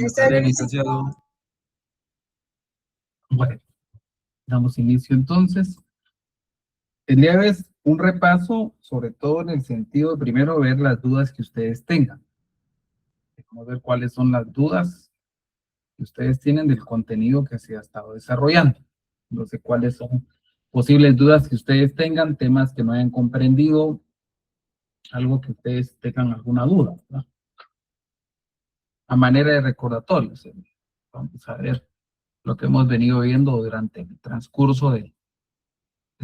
Buenas tardes, licenciado. Bueno, damos inicio entonces. El día de hoy es un repaso, sobre todo en el sentido de primero ver las dudas que ustedes tengan. Vamos a ver cuáles son las dudas que ustedes tienen del contenido que se ha estado desarrollando. No sé cuáles son posibles dudas que ustedes tengan, temas que no hayan comprendido, algo que ustedes tengan alguna duda, ¿verdad? A manera de recordatorios, vamos a ver lo que hemos venido viendo durante el transcurso del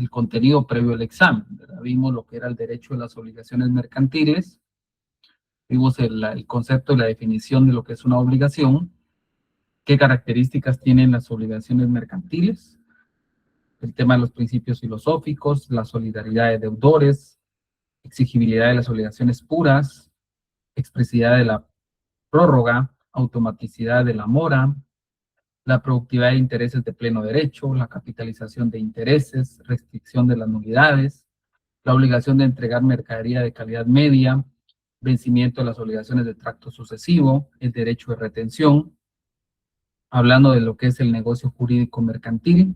contenido previo al examen, ¿verdad? Vimos lo que era el derecho de las obligaciones mercantiles, vimos el concepto y la definición de lo que es una obligación, qué características tienen las obligaciones mercantiles, el tema de los principios filosóficos, la solidaridad de deudores, exigibilidad de las obligaciones puras, expresividad de la prórroga, automaticidad de la mora, la productividad de intereses de pleno derecho, la capitalización de intereses, restricción de las nulidades, la obligación de entregar mercadería de calidad media, vencimiento de las obligaciones de tracto sucesivo, el derecho de retención, hablando de lo que es el negocio jurídico mercantil,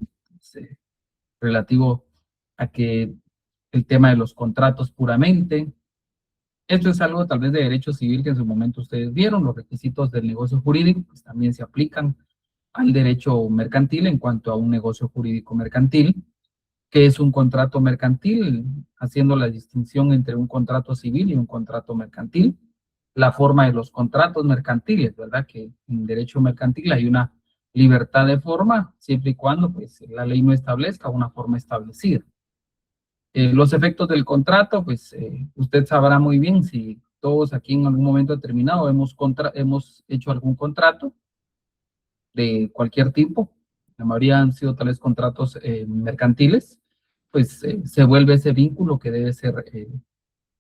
relativo a que el tema de los contratos puramente. Esto es algo tal vez de derecho civil que en su momento ustedes vieron, los requisitos del negocio jurídico pues también se aplican al derecho mercantil en cuanto a un negocio jurídico mercantil. ¿Qué es un contrato mercantil? Haciendo la distinción entre un contrato civil y un contrato mercantil. La forma de los contratos mercantiles, ¿verdad? Que en derecho mercantil hay una libertad de forma, siempre y cuando pues, la ley no establezca una forma establecida. Los efectos del contrato, pues usted sabrá muy bien si todos aquí en algún momento determinado hemos hecho algún contrato de cualquier tipo, la mayoría han sido tal vez contratos mercantiles, pues se vuelve ese vínculo que debe ser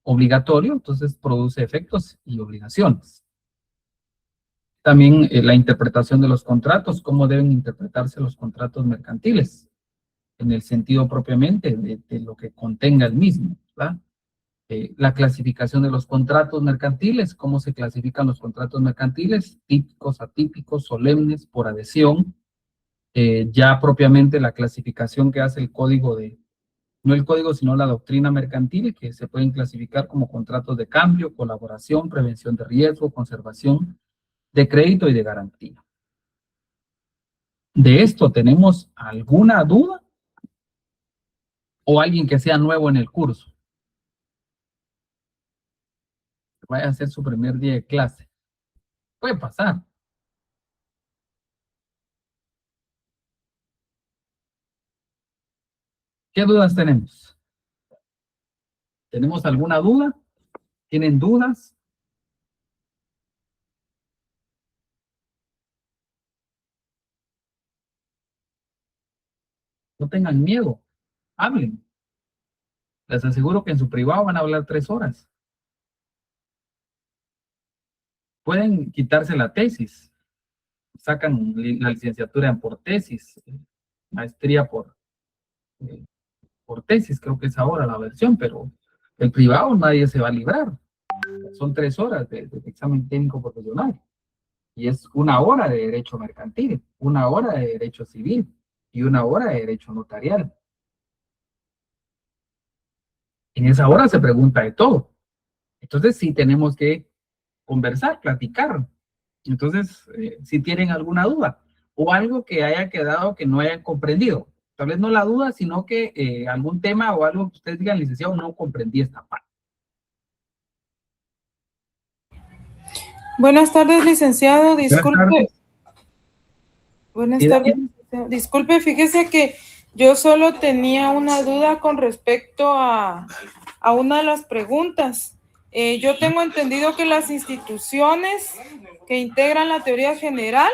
obligatorio, entonces produce efectos y obligaciones. También la interpretación de los contratos, cómo deben interpretarse los contratos mercantiles, en el sentido propiamente de lo que contenga el mismo, ¿verdad? La clasificación de los contratos mercantiles, cómo se clasifican los contratos mercantiles, típicos, atípicos, solemnes, por adhesión, ya propiamente la clasificación que hace el código no el código, sino la doctrina mercantil, que se pueden clasificar como contratos de cambio, colaboración, prevención de riesgo, conservación de crédito y de garantía. ¿De esto tenemos alguna duda? ¿O alguien que sea nuevo en el curso? Vaya a hacer su primer día de clase. Puede pasar. ¿Qué dudas tenemos? ¿Tenemos alguna duda? ¿Tienen dudas? No tengan miedo. Hablen. Les aseguro que en su privado van a hablar 3 horas. Pueden quitarse la tesis. Sacan la licenciatura por tesis, maestría por tesis, creo que es ahora la versión, pero el privado nadie se va a librar. Son 3 horas de examen técnico profesional. Y es 1 hora de derecho mercantil, 1 hora de derecho civil y 1 hora de derecho notarial. En esa hora se pregunta de todo. Entonces sí tenemos que conversar, platicar. Entonces, si tienen alguna duda o algo que haya quedado que no hayan comprendido, tal vez no la duda, sino que algún tema o algo que ustedes digan, licenciado, no comprendí esta parte. Buenas tardes, licenciado. Disculpe. Buenas tardes, licenciado. Disculpe, fíjese que yo solo tenía una duda con respecto a una de las preguntas. Yo tengo entendido que las instituciones que integran la teoría general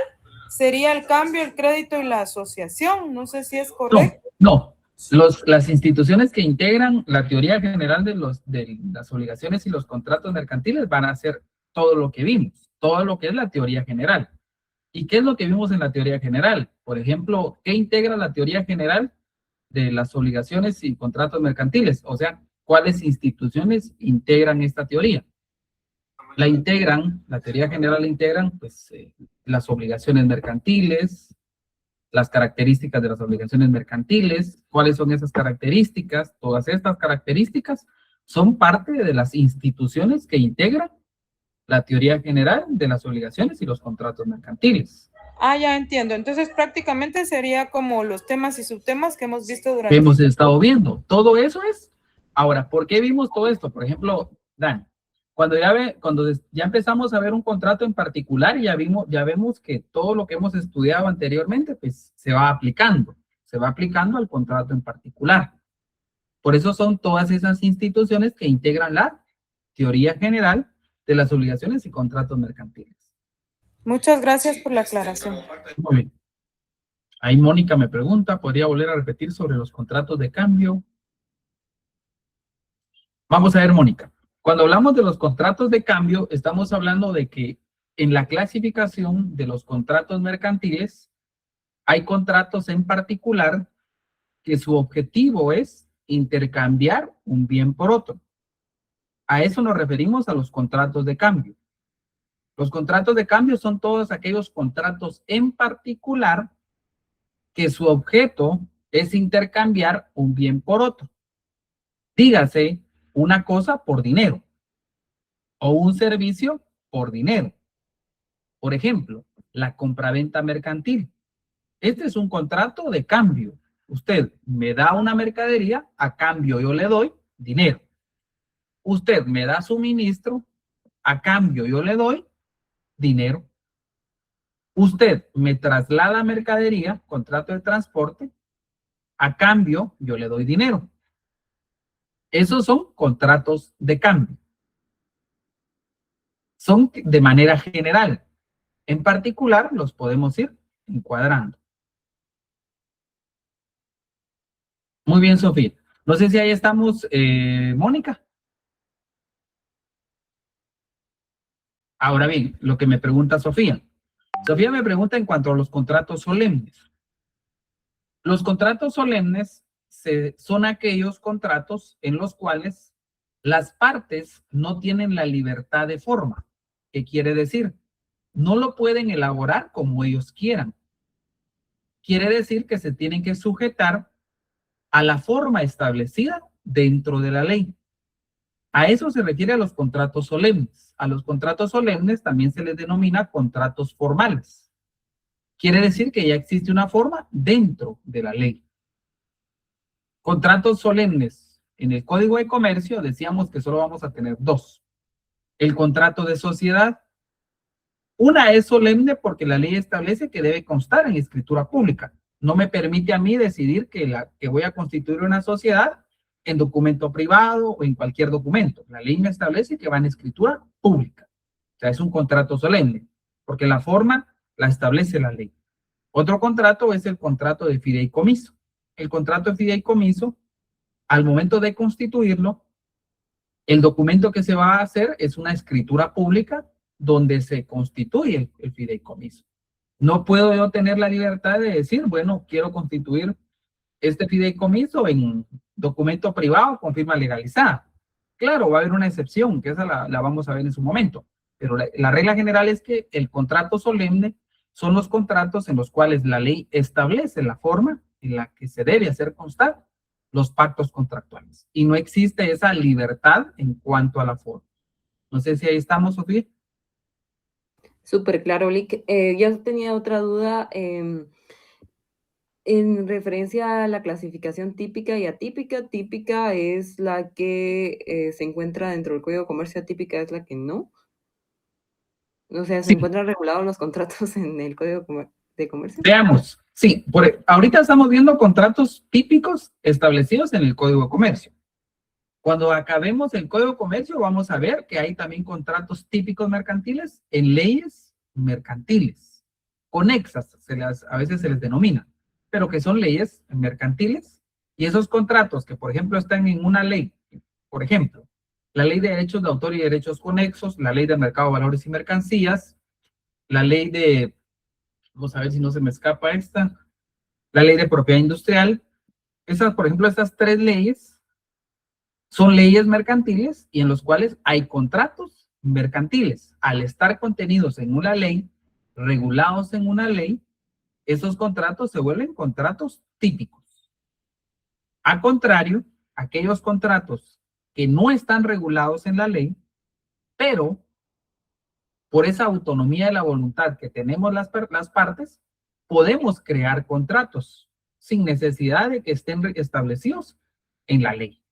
sería el cambio, el crédito y la asociación. No sé si es correcto. No. Las instituciones que integran la teoría general de las obligaciones y los contratos mercantiles van a hacer todo lo que vimos, todo lo que es la teoría general. ¿Y qué es lo que vimos en la teoría general? Por ejemplo, ¿qué integra la teoría general de las obligaciones y contratos mercantiles? O sea, ¿cuáles instituciones integran esta teoría? La integran, la teoría general la integran, pues, las obligaciones mercantiles, las características de las obligaciones mercantiles, cuáles son esas características. Todas estas características son parte de las instituciones que integran la teoría general de las obligaciones y los contratos mercantiles. Ah, ya entiendo. Entonces prácticamente sería como los temas y subtemas que hemos visto durante... Hemos estado viendo. Todo eso es. Ahora, ¿por qué vimos todo esto? Por ejemplo, Dan, cuando ya empezamos a ver un contrato en particular, ya vemos que todo lo que hemos estudiado anteriormente, pues se va aplicando al contrato en particular. Por eso son todas esas instituciones que integran la teoría general de las obligaciones y contratos mercantiles. Muchas gracias por la aclaración. Muy bien. Ahí Mónica me pregunta, ¿podría volver a repetir sobre los contratos de cambio? Vamos a ver, Mónica. Cuando hablamos de los contratos de cambio, estamos hablando de que en la clasificación de los contratos mercantiles hay contratos en particular que su objetivo es intercambiar un bien por otro. A eso nos referimos a los contratos de cambio. Los contratos de cambio son todos aquellos contratos en particular que su objeto es intercambiar un bien por otro. Dígase, una cosa por dinero o un servicio por dinero. Por ejemplo, la compraventa mercantil. Este es un contrato de cambio. Usted me da una mercadería, a cambio yo le doy dinero. Usted me da suministro, a cambio yo le doy dinero. Usted me traslada mercadería, contrato de transporte, a cambio yo le doy dinero. Esos son contratos de cambio. Son de manera general. En particular, los podemos ir encuadrando. Muy bien, Sofía. No sé si ahí estamos, Mónica. Ahora bien, lo que me pregunta Sofía. Sofía me pregunta en cuanto a los contratos solemnes. Los contratos solemnes son aquellos contratos en los cuales las partes no tienen la libertad de forma. ¿Qué quiere decir? No lo pueden elaborar como ellos quieran. Quiere decir que se tienen que sujetar a la forma establecida dentro de la ley. A eso se refiere a los contratos solemnes. A los contratos solemnes también se les denomina contratos formales. Quiere decir que ya existe una forma dentro de la ley. Contratos solemnes. En el Código de Comercio decíamos que solo vamos a tener dos. El contrato de sociedad. Una es solemne porque la ley establece que debe constar en escritura pública. No me permite a mí decidir que voy a constituir una sociedad en documento privado o en cualquier documento. La ley me establece que va en escritura pública. O sea, es un contrato solemne, porque la forma la establece la ley. Otro contrato es el contrato de fideicomiso. El contrato de fideicomiso, al momento de constituirlo, el documento que se va a hacer es una escritura pública donde se constituye el fideicomiso. No puedo yo tener la libertad de decir, bueno, quiero constituir este fideicomiso en documento privado con firma legalizada. Claro, va a haber una excepción, que esa la vamos a ver en su momento, pero la regla general es que el contrato solemne son los contratos en los cuales la ley establece la forma en la que se debe hacer constar los pactos contractuales. Y no existe esa libertad en cuanto a la forma. No sé si ahí estamos, Sofía. Súper claro, Lick. Yo tenía otra duda en referencia a la clasificación típica y atípica. Típica es la que se encuentra dentro del Código de Comercio, atípica es la que no. O sea, ¿se encuentran regulados los contratos en el Código de Comercio? Veamos. Sí, ahorita estamos viendo contratos típicos establecidos en el Código de Comercio. Cuando acabemos el Código de Comercio, vamos a ver que hay también contratos típicos mercantiles en leyes mercantiles, conexas, a veces se les denomina, pero que son leyes mercantiles. Y esos contratos que, por ejemplo, están en una ley, por ejemplo, la ley de derechos de autor y derechos conexos, la ley de mercado de valores y mercancías, la ley de, vamos a ver si no se me escapa esta, la ley de propiedad industrial. Esas, por ejemplo, estas tres leyes son leyes mercantiles y en los cuales hay contratos mercantiles. Al estar contenidos en una ley, regulados en una ley, esos contratos se vuelven contratos típicos. Al contrario, aquellos contratos que no están regulados en la ley, pero por esa autonomía de la voluntad que tenemos las partes, podemos crear contratos sin necesidad de que estén establecidos en la ley.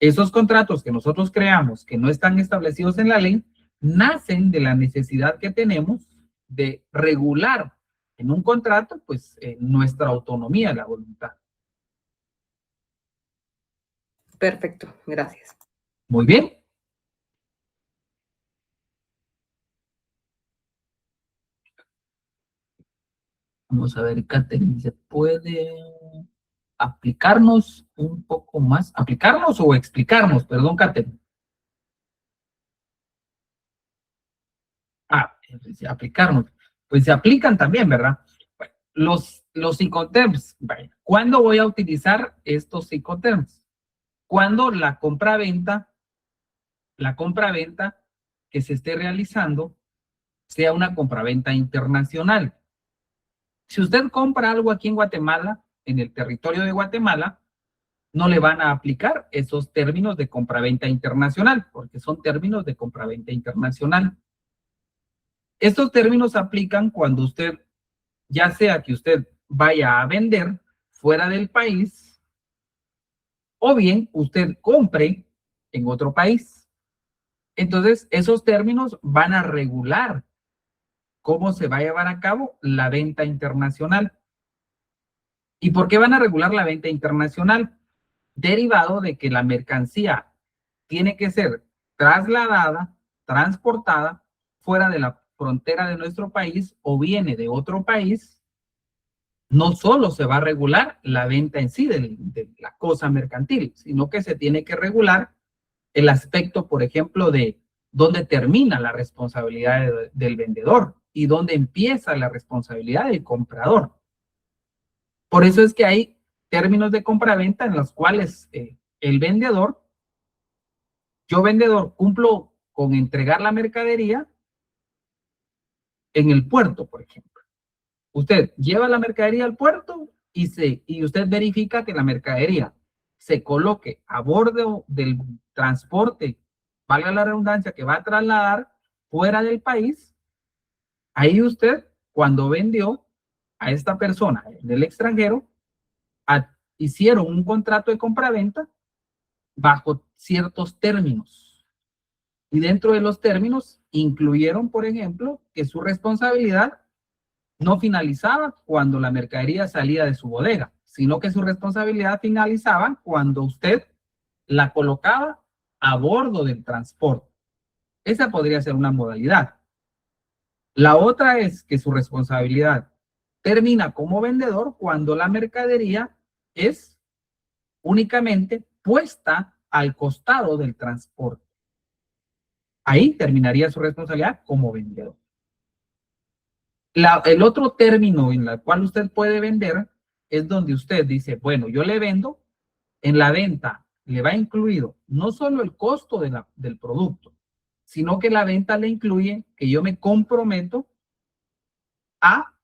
Esos contratos que nosotros creamos, que no están establecidos en la ley, nacen de la necesidad que tenemos de regular en un contrato, pues, nuestra autonomía de la voluntad. Perfecto, gracias. Muy bien. Vamos a ver, Catherine, ¿se puede aplicarnos un poco más? ¿Aplicarnos o explicarnos? Perdón, Catherine. Aplicarnos. Pues se aplican también, ¿verdad? Bueno, los Incoterms. ¿Cuándo voy a utilizar estos Incoterms? Cuando la compra-venta que se esté realizando sea una compra-venta internacional. Si usted compra algo aquí en Guatemala, en el territorio de Guatemala, no le van a aplicar esos términos de compraventa internacional, porque son términos de compraventa internacional. Estos términos aplican cuando usted, ya sea que usted vaya a vender fuera del país, o bien usted compre en otro país. Entonces, esos términos van a regular cómo se va a llevar a cabo la venta internacional. ¿Y por qué van a regular la venta internacional? Derivado de que la mercancía tiene que ser trasladada, transportada fuera de la frontera de nuestro país o viene de otro país, no solo se va a regular la venta en sí de la cosa mercantil, sino que se tiene que regular el aspecto, por ejemplo, de dónde termina la responsabilidad del vendedor y dónde empieza la responsabilidad del comprador. Por eso es que hay términos de compraventa en los cuales el vendedor, yo vendedor, cumplo con entregar la mercadería en el puerto, por ejemplo. Usted lleva la mercadería al puerto y usted verifica que la mercadería se coloque a bordo del transporte, valga la redundancia, que va a trasladar fuera del país. Ahí usted, cuando vendió a esta persona del extranjero, hicieron un contrato de compraventa bajo ciertos términos. Y dentro de los términos incluyeron, por ejemplo, que su responsabilidad no finalizaba cuando la mercadería salía de su bodega, sino que su responsabilidad finalizaba cuando usted la colocaba a bordo del transporte. Esa podría ser una modalidad. La otra es que su responsabilidad termina como vendedor cuando la mercadería es únicamente puesta al costado del transporte. Ahí terminaría su responsabilidad como vendedor. El otro término en el cual usted puede vender es donde usted dice, bueno, yo le vendo, en la venta le va incluido no solo el costo del producto, sino que la venta le incluye que yo me comprometo a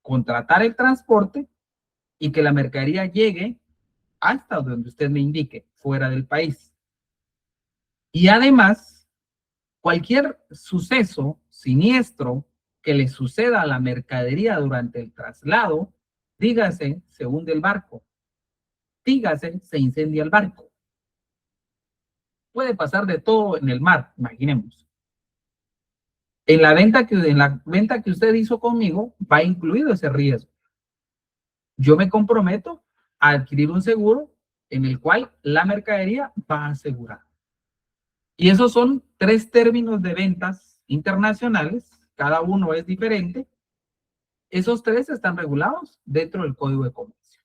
contratar el transporte y que la mercadería llegue hasta donde usted me indique, fuera del país. Y además, cualquier suceso siniestro que le suceda a la mercadería durante el traslado, dígase, se hunde el barco, dígase, se incendia el barco. Puede pasar de todo en el mar, imaginemos. En la venta que usted hizo conmigo va incluido ese riesgo. Yo me comprometo a adquirir un seguro en el cual la mercadería va asegurada. Y esos son 3 términos de ventas internacionales, cada uno es diferente. Esos 3 están regulados dentro del Código de Comercio.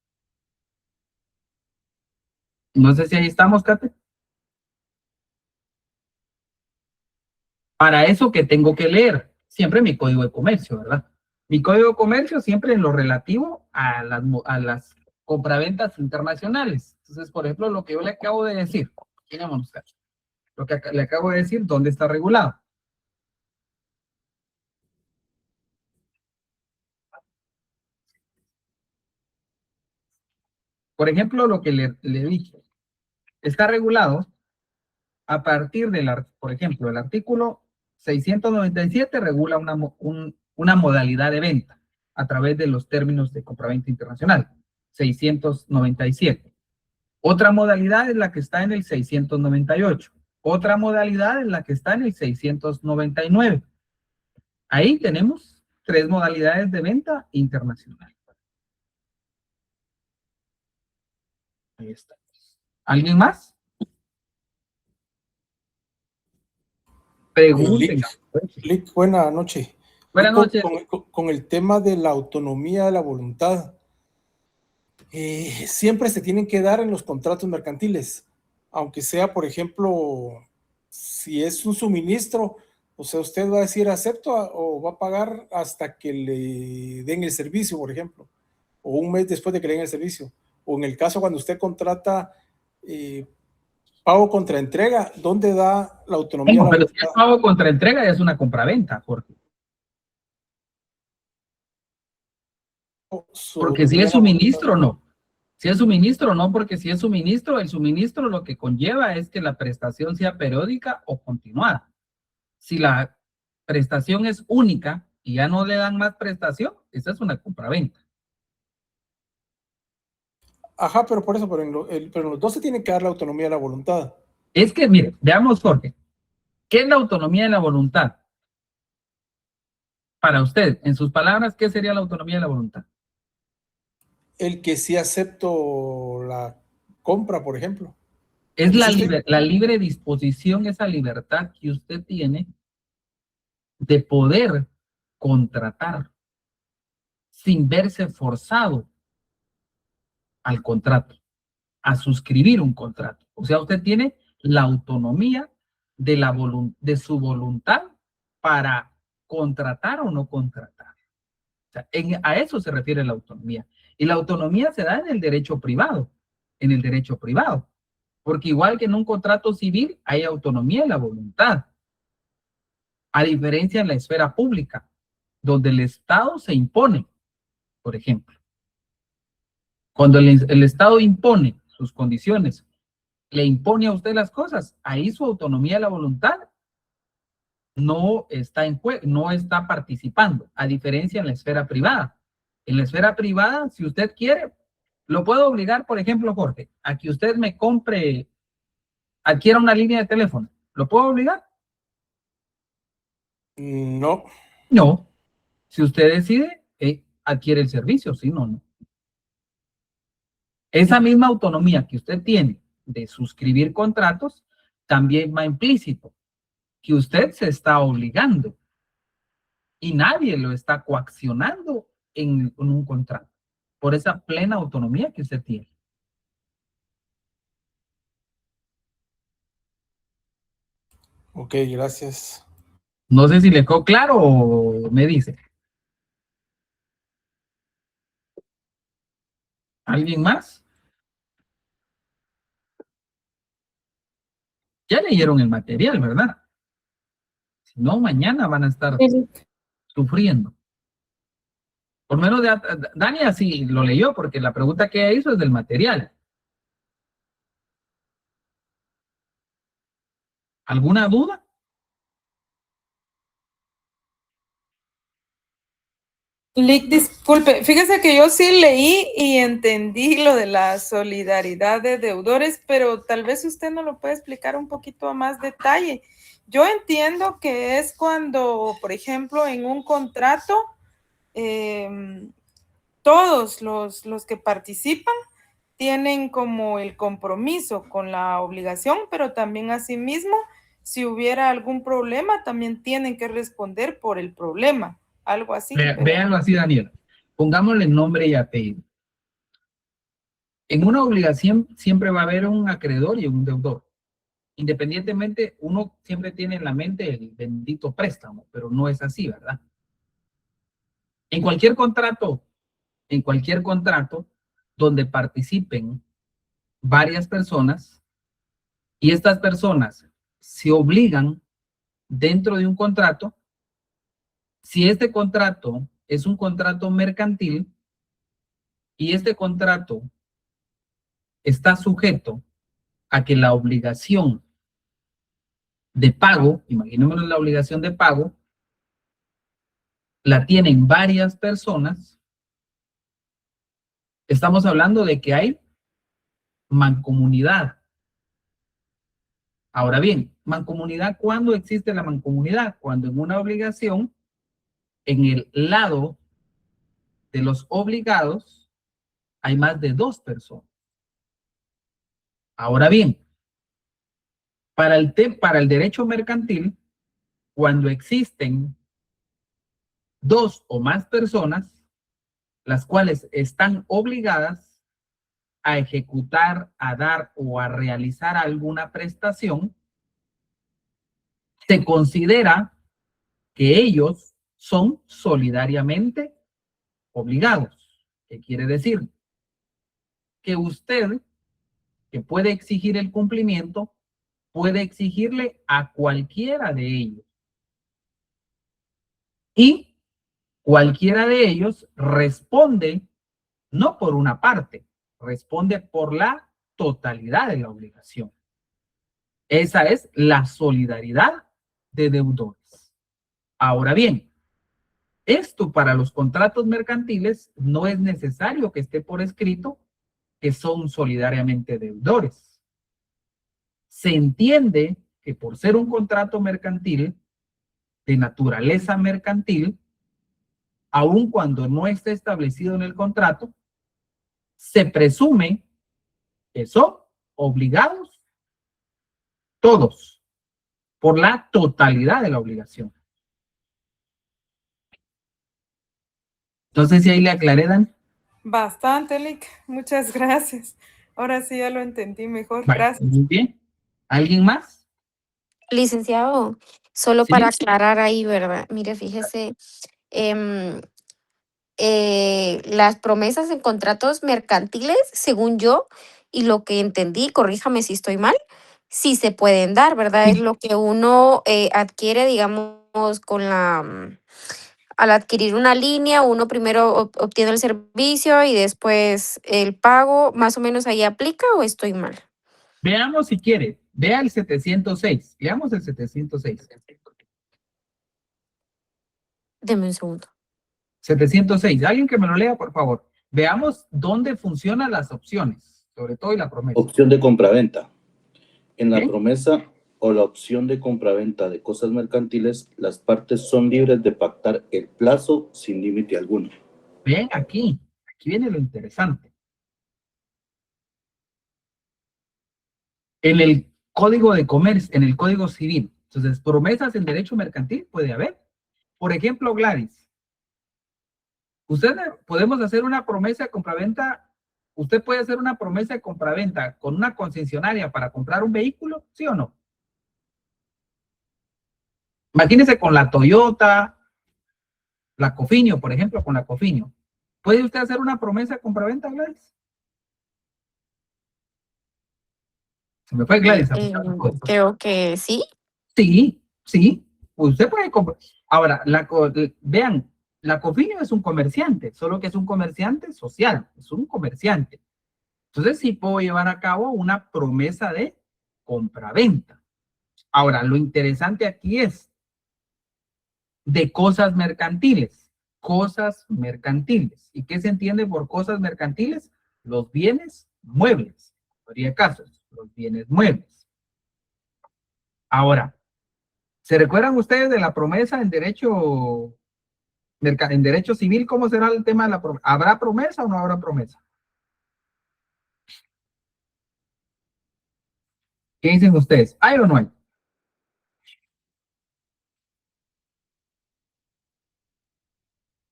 No sé si ahí estamos, Kate. Para eso, ¿qué tengo que leer? Siempre mi Código de Comercio, ¿verdad? Mi Código de Comercio siempre en lo relativo a las compraventas internacionales. Entonces, por ejemplo, lo que yo le acabo de decir, lo que le acabo de decir, ¿dónde está regulado? Por ejemplo, lo que le he dicho, está regulado a partir por ejemplo, el artículo 697 regula una modalidad de venta a través de los términos de compraventa internacional, 697. Otra modalidad es la que está en el 698. Otra modalidad es la que está en el 699. Ahí tenemos 3 modalidades de venta internacional. Ahí está. ¿Alguien más? Pregunten. Lick, buena noche. Buenas noches. Con el tema de la autonomía de la voluntad, siempre se tienen que dar en los contratos mercantiles, aunque sea, por ejemplo, si es un suministro, o sea, usted va a decir acepto o va a pagar hasta que le den el servicio, por ejemplo, o un mes después de que le den el servicio, o en el caso cuando usted contrata pago contra entrega, ¿dónde da la autonomía? No, pero si es pago contra entrega ya es una compraventa, Jorge. Porque si es suministro, no. Si es suministro, no, porque si es suministro, el suministro lo que conlleva es que la prestación sea periódica o continuada. Si la prestación es única y ya no le dan más prestación, esa es una compraventa. Ajá, pero por eso, pero en los dos se tiene que dar la autonomía de la voluntad. Es que, mire, veamos, Jorge, ¿qué es la autonomía de la voluntad? Para usted, en sus palabras, ¿qué sería la autonomía de la voluntad? El que sí acepto la compra, por ejemplo. Es la libre disposición, esa libertad que usted tiene de poder contratar sin verse forzado al contrato, a suscribir un contrato. O sea, usted tiene la autonomía de su voluntad para contratar o no contratar. O sea, a eso se refiere la autonomía. Y la autonomía se da en el derecho privado, porque igual que en un contrato civil hay autonomía de la voluntad, a diferencia en la esfera pública, donde el Estado se impone, por ejemplo. Cuando el Estado impone sus condiciones, le impone a usted las cosas, ahí su autonomía de la voluntad no está en juego, no está participando, a diferencia en la esfera privada. En la esfera privada, si usted quiere, lo puedo obligar, por ejemplo, Jorge, a que usted me adquiera una línea de teléfono. ¿Lo puedo obligar? No. No. Si usted decide, adquiere el servicio, sí, no. Esa misma autonomía que usted tiene de suscribir contratos, también va implícito que usted se está obligando y nadie lo está coaccionando en un contrato por esa plena autonomía que usted tiene. Ok, gracias. No sé si le quedó claro o me dice. ¿Alguien más? Ya leyeron el material, ¿verdad? Si no, mañana van a estar sufriendo. Por menos de Dania sí lo leyó, porque la pregunta que ella hizo es del material. ¿Alguna duda? Lick, disculpe, fíjese que yo sí leí y entendí lo de la solidaridad de deudores, pero tal vez usted nos lo puede explicar un poquito a más detalle. Yo entiendo que es cuando, por ejemplo, en un contrato, todos los que participan tienen como el compromiso con la obligación, pero también asimismo, si hubiera algún problema, también tienen que responder por el problema. Algo así. Véanlo así, Daniel. Pongámosle nombre y apellido. En una obligación siempre va a haber un acreedor y un deudor. Independientemente, uno siempre tiene en la mente el bendito préstamo, pero no es así, ¿verdad? En cualquier contrato donde participen varias personas y estas personas se obligan dentro de un contrato, si este contrato es un contrato mercantil y este contrato está sujeto a que la obligación de pago, imaginémonos la obligación de pago, la tienen varias personas. Estamos hablando de que hay mancomunidad. Ahora bien, mancomunidad, ¿cuándo existe la mancomunidad? Cuando en una obligación, en el lado de los obligados, hay más de 2 personas. Ahora bien, para el derecho mercantil, cuando existen 2 o más personas, las cuales están obligadas a ejecutar, a dar o a realizar alguna prestación, se considera que ellos son solidariamente obligados. ¿Qué quiere decir? Que usted, que puede exigir el cumplimiento, puede exigirle a cualquiera de ellos. Y cualquiera de ellos responde no por una parte, responde por la totalidad de la obligación. Esa es la solidaridad de deudores. Ahora bien, esto para los contratos mercantiles no es necesario que esté por escrito que son solidariamente deudores. Se entiende que por ser un contrato mercantil de naturaleza mercantil, aun cuando no esté establecido en el contrato, se presume que son obligados todos por la totalidad de la obligación. Entonces, si ahí le aclaré, Dan. Bastante, Lick. Muchas gracias. Ahora sí ya lo entendí mejor. Vale, Gracias. muy bien. ¿Alguien más? Licenciado, solo Sí. para aclarar ahí, ¿verdad? Mire, fíjese, las promesas en contratos mercantiles, según yo, y lo que entendí, corríjame si estoy mal, sí se pueden dar, ¿verdad? Sí. Es lo que uno adquiere, digamos, al adquirir una línea, uno primero obtiene el servicio y después el pago, ¿más o menos ahí aplica o estoy mal? Veamos si quiere. Vea el 706. Veamos el 706. Deme un segundo. 706. Alguien que me lo lea, por favor. Veamos dónde funcionan las opciones, sobre todo y la promesa. Opción de compraventa. En la ¿Sí? promesa o la opción de compraventa de cosas mercantiles, las partes son libres de pactar el plazo sin límite alguno. Ven aquí. Aquí viene lo interesante. En el Código de Comercio, en el Código Civil. Entonces, promesas en derecho mercantil puede haber. Por ejemplo, Gladys, podemos hacer una promesa de compraventa. ¿Usted puede hacer una promesa de compraventa con una concesionaria para comprar un vehículo? ¿Sí o no? Imagínese con la Toyota, la Cofinio, por ejemplo, con la Cofinio. ¿Puede usted hacer una promesa de compraventa, Gladys? Se me fue Gladys. Creo que sí. Sí, sí. Usted puede comprar. Ahora, vean, la Cofinio es un comerciante, solo que es un comerciante social, es un comerciante. Entonces sí puedo llevar a cabo una promesa de compraventa. Ahora, lo interesante aquí es de cosas mercantiles. Cosas mercantiles. ¿Y qué se entiende por cosas mercantiles? Los bienes muebles. Habría casos, los bienes muebles. Ahora, ¿se recuerdan ustedes de la promesa en derecho civil? ¿Cómo será el tema de la promesa? ¿Habrá promesa o no habrá promesa? ¿Qué dicen ustedes? ¿Hay o no hay?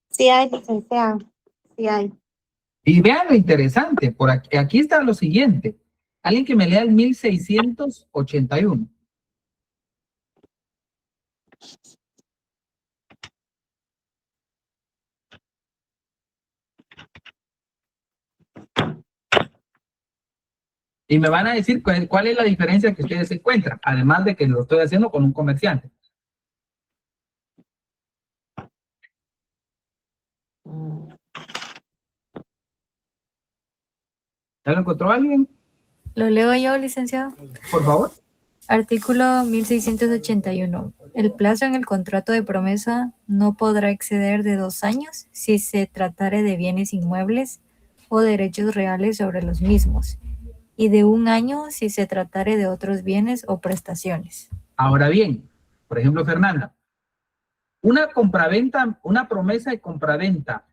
Sí hay, licenciado. Sí hay. Y vean lo interesante, por aquí está lo siguiente. Alguien que me lea el 1681. Y me van a decir cuál es la diferencia que ustedes encuentran, además de que lo estoy haciendo con un comerciante. ¿Ya lo encontró alguien? Lo leo yo, licenciado. Por favor. Artículo 1681. El plazo en el contrato de promesa no podrá exceder de 2 años si se tratare de bienes inmuebles o derechos reales sobre los mismos, y de 1 año si se tratare de otros bienes o prestaciones. Ahora bien, por ejemplo, Fernanda, una compraventa, una promesa de compraventa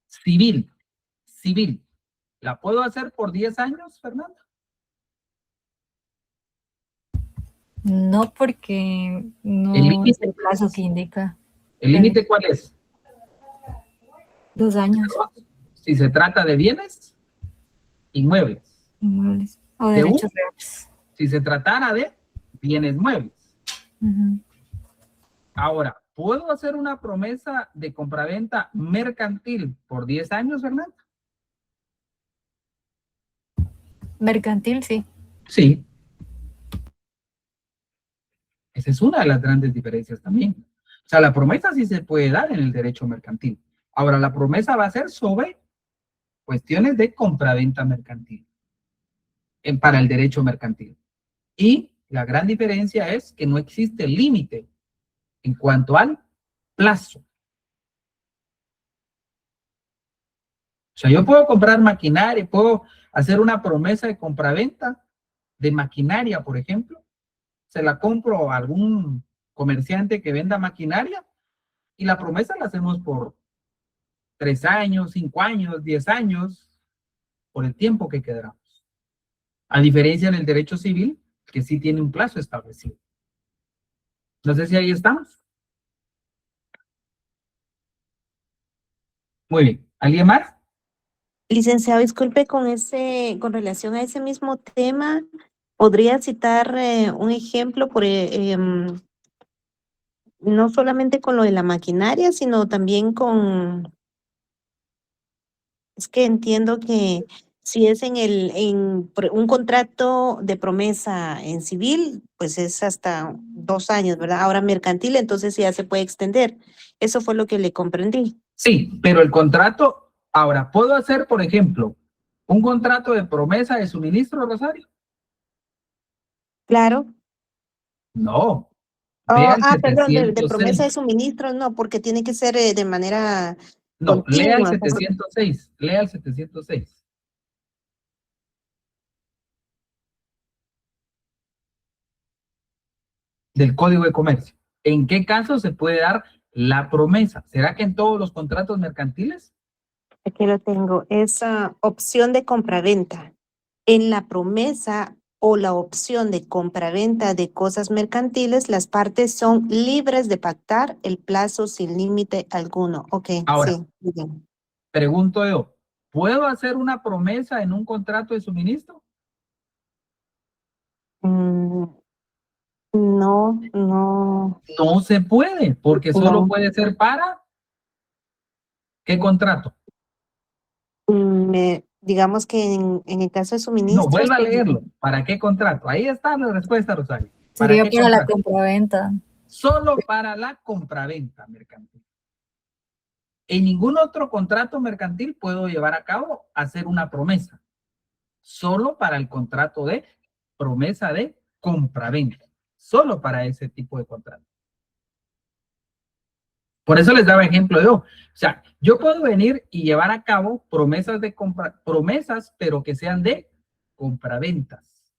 civil, ¿la puedo hacer por 10 años, Fernanda? No, porque no El es límite, el plazo que indica. ¿el límite cuál es? 2 años. Si se trata de bienes inmuebles. Inmuebles o De derechos reales. Si se tratara de bienes muebles. Ujú. Ahora, ¿puedo hacer una promesa de compraventa mercantil por 10 años, Fernanda? Mercantil, sí. Sí. Esa es una de las grandes diferencias también. O sea, la promesa sí se puede dar en el derecho mercantil. Ahora, la promesa va a ser sobre cuestiones de compraventa mercantil para el derecho mercantil. Y la gran diferencia es que no existe límite en cuanto al plazo. O sea, yo puedo comprar maquinaria, puedo hacer una promesa de compraventa de maquinaria, por ejemplo. Se la compro a algún comerciante que venda maquinaria y la promesa la hacemos por 3 años, 5 años, 10 años, por el tiempo que queramos. A diferencia en el derecho civil, que sí tiene un plazo establecido. No sé si ahí estamos. Muy bien. ¿Alguien más? Licenciado, disculpe, con relación a ese mismo tema, ¿podría citar un ejemplo no solamente con lo de la maquinaria, sino también es que entiendo que si es un contrato de promesa en civil, pues es hasta 2 años, ¿verdad? Ahora mercantil, entonces ya se puede extender. Eso fue lo que le comprendí. Sí, pero el contrato, ahora, ¿puedo hacer, por ejemplo, un contrato de promesa de suministro, Rosario? Claro. No. Vea el Perdón, de promesa de 706. suministros, no, porque tiene que ser de manera No, lea el continua. 706. Lea el 706. Del Código de Comercio. ¿En qué caso se puede dar la promesa? ¿Será que en todos los contratos mercantiles? Aquí lo tengo. Esa opción de compraventa. En la promesa o la opción de compraventa de cosas mercantiles, las partes son libres de pactar el plazo sin límite alguno. Ok, Ahora, sí. Bien. pregunto yo, ¿puedo hacer una promesa en un contrato de suministro? Mm, no, no, No se puede, porque solo no. puede ser para ¿qué contrato? Digamos que en el caso de No, suministros, vuelva a pues, leerlo. ¿Para qué contrato? Ahí está la respuesta, Rosario. ¿Para Sería qué para la contrato? compraventa. Solo para la compraventa mercantil. En ningún otro contrato mercantil puedo llevar a cabo hacer una promesa. Solo para el contrato de promesa de compraventa. Solo para ese tipo de contrato. Por eso les daba ejemplo yo. O sea, yo puedo venir y llevar a cabo promesas de promesas, pero que sean de compraventas.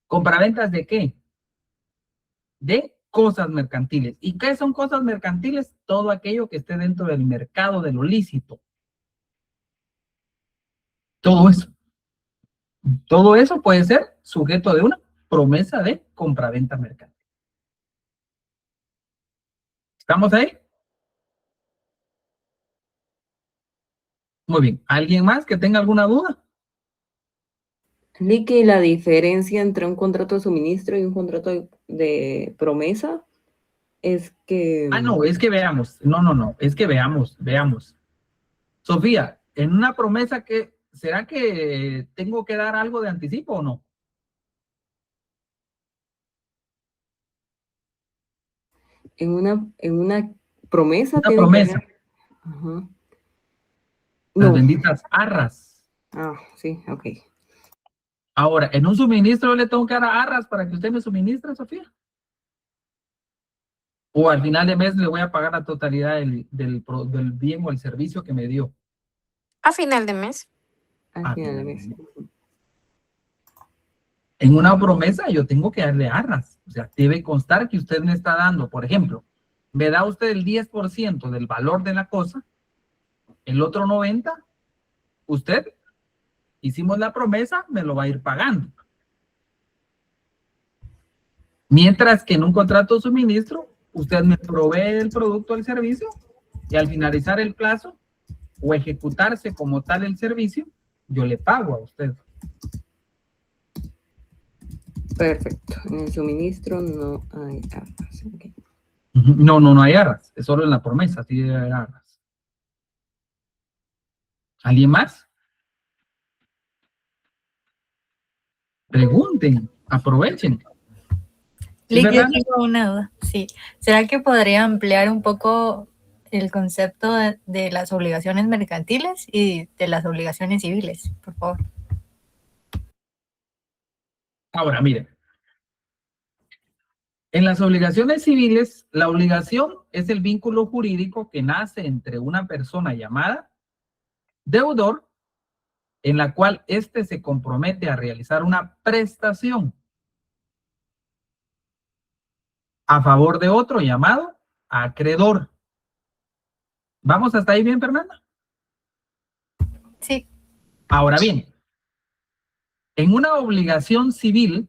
¿Compraventas de qué? De cosas mercantiles. ¿Y qué son cosas mercantiles? Todo aquello que esté dentro del mercado de lo lícito. Todo eso. Todo eso puede ser sujeto de una promesa de compraventa mercantil. ¿Estamos ahí? Muy bien. ¿Alguien más que tenga alguna duda? Licky, la diferencia entre un contrato de suministro y un contrato de promesa es que... Ah, no, es que veamos. No. Es que veamos. Sofía, en una promesa ¿será que tengo que dar algo de anticipo o no? En una promesa Una tiene que promesa. haber... Ajá. Las No, benditas arras. Ah, sí, ok. Ahora, en un suministro le tengo que dar a arras para que usted me suministre, Sofía. O al final de mes le voy a pagar la totalidad del bien o el servicio que me dio. A final de mes. Al final de mes. En una promesa yo tengo que darle arras. O sea, debe constar que usted me está dando, por ejemplo, me da usted el 10% del valor de la cosa, el otro 90%, usted, hicimos la promesa, me lo va a ir pagando. Mientras que en un contrato de suministro, usted me provee el producto o el servicio y al finalizar el plazo o ejecutarse como tal el servicio, yo le pago a usted. Perfecto. En el suministro no hay arras. Okay. No hay arras. Es solo en la promesa, sí debe haber arras. ¿Alguien más? Pregunten, aprovechen. ¿Sí, Lick, yo verdad? tengo una duda. Sí. ¿Será que podría ampliar un poco el concepto de las obligaciones mercantiles y de las obligaciones civiles, por favor? Ahora, miren. En las obligaciones civiles, la obligación es el vínculo jurídico que nace entre una persona llamada deudor, en la cual éste se compromete a realizar una prestación a favor de otro llamado acreedor. ¿Vamos hasta ahí bien, Fernanda? Sí. Ahora bien, en una obligación civil,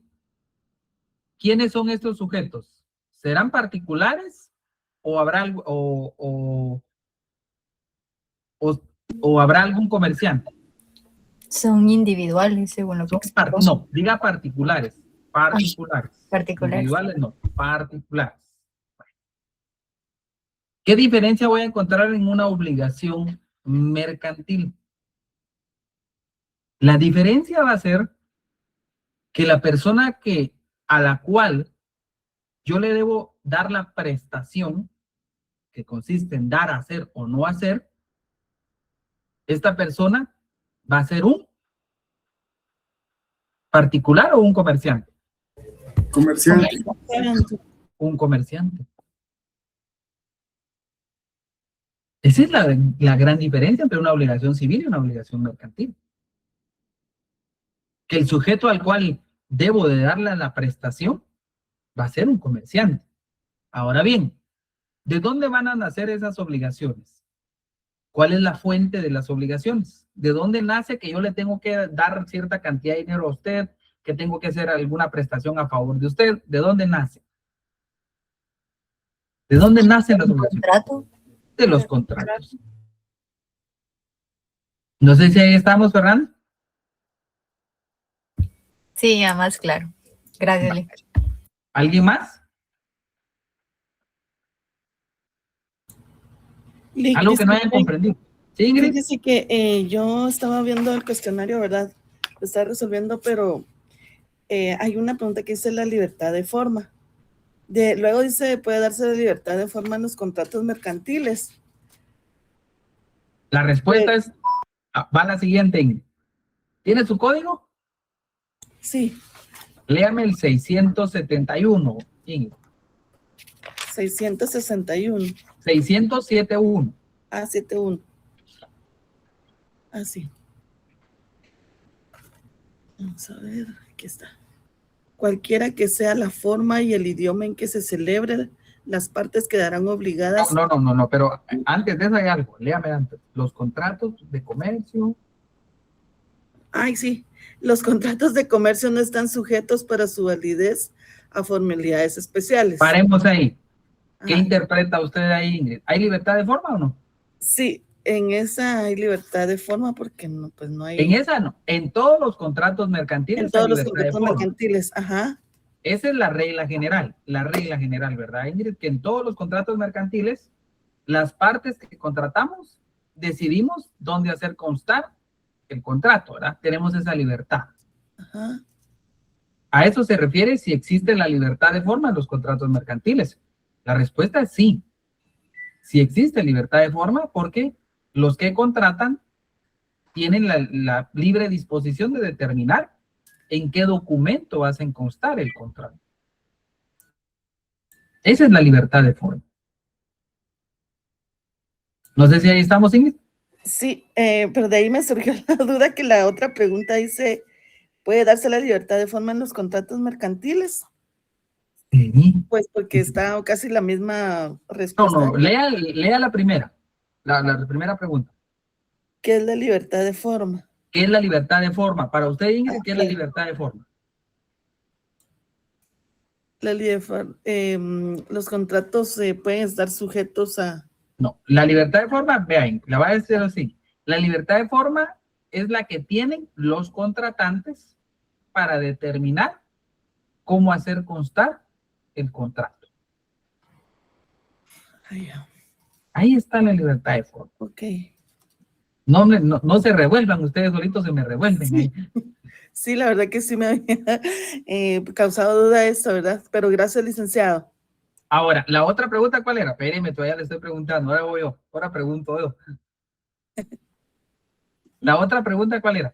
¿quiénes son estos sujetos? ¿Serán particulares o habrá algo, o habrá algún comerciante? Son individuales, según lo que explicó. No, diga particulares. Particulares. Particulares. Individuales no, particulares. ¿Qué diferencia voy a encontrar en una obligación mercantil? La diferencia va a ser que la persona a la cual yo le debo dar la prestación, que consiste en dar, hacer o no hacer, esta persona va a ser un particular o un comerciante. Comerciante. Un comerciante. Esa es la gran diferencia entre una obligación civil y una obligación mercantil. Que el sujeto al cual debo de darle la prestación va a ser un comerciante. Ahora bien, ¿de dónde van a nacer esas obligaciones? ¿Cuál es la fuente de las obligaciones? ¿De dónde nace que yo le tengo que dar cierta cantidad de dinero a usted, que tengo que hacer alguna prestación a favor de usted? ¿De dónde nace? ¿De dónde nacen las obligaciones? ¿Contrato? De los contratos. No sé si ahí estamos, Fernando. Sí, ya más claro. Gracias, Lick. ¿Alguien más? Algo que no hayan comprendido. Sí, Ingrid. Fíjese que yo estaba viendo el cuestionario, ¿verdad? Lo estaba resolviendo, pero hay una pregunta que dice la libertad de forma. Luego dice, puede darse la libertad de forma en los contratos mercantiles. La respuesta es, va la siguiente, Ingrid. ¿Tiene su código? Sí. Léame el 671, Ingrid. 661. 671. Ah, 71. Ah, sí. Vamos a ver, aquí está. Cualquiera que sea la forma y el idioma en que se celebre, las partes quedarán obligadas. No, pero antes de eso hay algo. Léame antes. Los contratos de comercio. Ay, sí. Los contratos de comercio no están sujetos para su validez a formalidades especiales. Paremos ahí. ¿Qué Ajá. interpreta usted ahí, Ingrid? ¿Hay libertad de forma o no? Sí, en esa hay libertad de forma porque no, pues no hay. En esa no. En todos los contratos mercantiles. En todos hay los libertad de contratos forma. mercantiles, ajá. Esa es la regla general, ¿verdad, Ingrid? Que en todos los contratos mercantiles, las partes que contratamos, decidimos dónde hacer constar el contrato, ¿verdad? Tenemos esa libertad. Ajá. A eso se refiere si existe la libertad de forma en los contratos mercantiles. La respuesta es sí. Sí existe libertad de forma porque los que contratan tienen la libre disposición de determinar en qué documento hacen constar el contrato. Esa es la libertad de forma. No sé si ahí estamos, Ingrid. Sí, pero de ahí me surgió la duda que la otra pregunta dice, ¿puede darse la libertad de forma en los contratos mercantiles? Sí. Pues porque está casi la misma No, respuesta. no, lea la primera, la primera pregunta. ¿Qué es la libertad de forma? ¿Qué es la libertad de forma? Para usted, Ingrid, ¿qué es la Ok. libertad de forma? Los contratos pueden estar sujetos a... No, la libertad de forma, vean, la voy a decir así. La libertad de forma es la que tienen los contratantes para determinar cómo hacer constar el contrato. Ahí está la libertad de forma. Ok. No se revuelvan, ustedes solitos se me revuelven. Sí. Sí, la verdad que sí me había causado duda esto, ¿verdad? Pero gracias, licenciado. Ahora, la otra pregunta, ¿cuál era? Espéreme, todavía le estoy preguntando, ahora voy yo, ahora pregunto yo. La otra pregunta, ¿cuál era?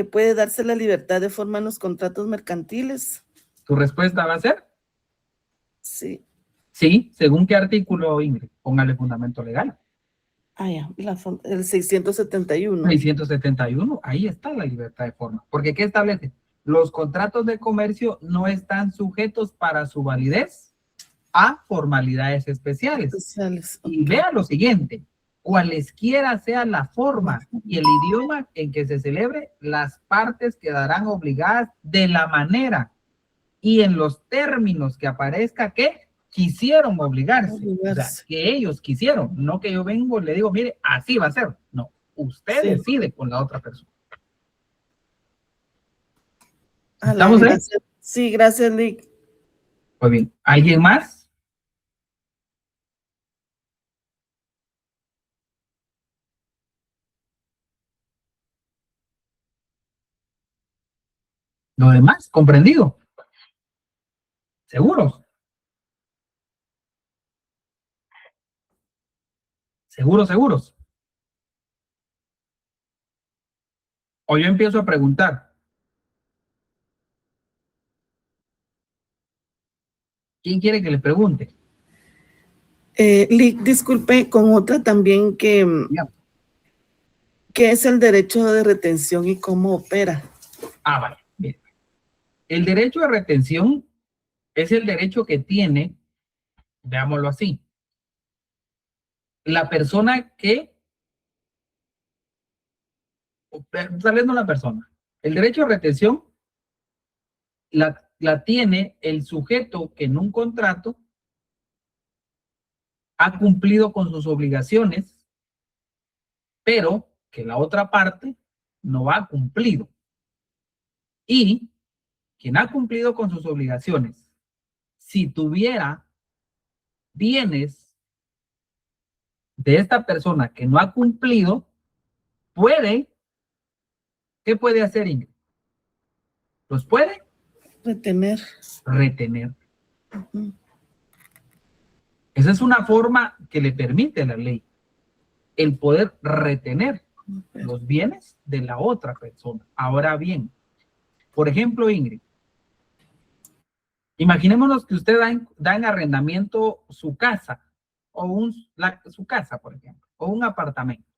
¿Puede darse la libertad de forma en los contratos mercantiles? ¿Tu respuesta va a ser? Sí. Sí, ¿según qué artículo, Ingrid? Póngale fundamento legal. Ya, el 671. 671, ahí está la libertad de forma. Porque ¿qué establece? Los contratos de comercio no están sujetos para su validez a formalidades especiales. Y vea lo siguiente, cualesquiera sea la forma y el idioma en que se celebre, las partes quedarán obligadas de la manera y en los términos que aparezca que quisieron obligarse. O sea, que ellos quisieron, no que yo vengo y le digo, mire, así va a ser. No, usted decide con la otra persona. ¿Estamos ahí? Sí, gracias, Nick. Pues bien, ¿alguien más? Lo demás, comprendido. ¿Seguros? ¿Seguros? O yo empiezo a preguntar. ¿Quién quiere que le pregunte? Lick, disculpe, con otra también que... ¿Qué es el derecho de retención y cómo opera? Vale, bien. El derecho de retención es el derecho que tiene, veámoslo así, la persona que, tal vez no la persona, el derecho de retención la tiene el sujeto que en un contrato ha cumplido con sus obligaciones, pero que la otra parte no ha cumplido. Y quien ha cumplido con sus obligaciones, si tuviera bienes de esta persona que no ha cumplido, ¿qué puede hacer, Ingrid? ¿Los puede? Retener. Esa es una forma que le permite la ley, el poder retener los bienes de la otra persona. Ahora bien, por ejemplo, Ingrid, imaginémonos que usted da en arrendamiento su casa, o su casa, por ejemplo, o un apartamento.